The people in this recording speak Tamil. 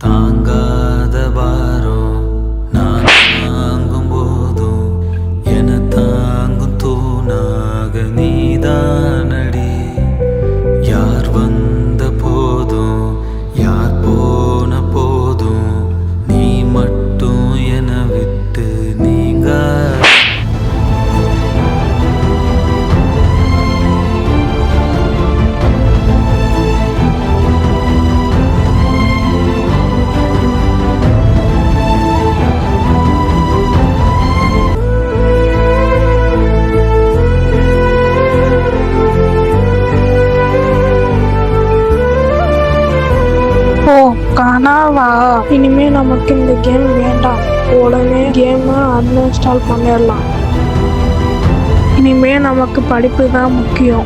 தாங்காத பாரம் நான் தாங்கும் போதும் என தாங்கும் தூணாக நீதானடி. யார் வந்த போதும் யார் போன போதும் நீ மட்டும் என விட்டு நீங்க. ஓ கனவா? இனிமே நமக்கு இந்த கேம் வேண்டாம். உடனே கேமை அன்இன்ஸ்டால் பண்ணிடலாம். இனிமே நமக்கு படிப்பு தான் முக்கியம்.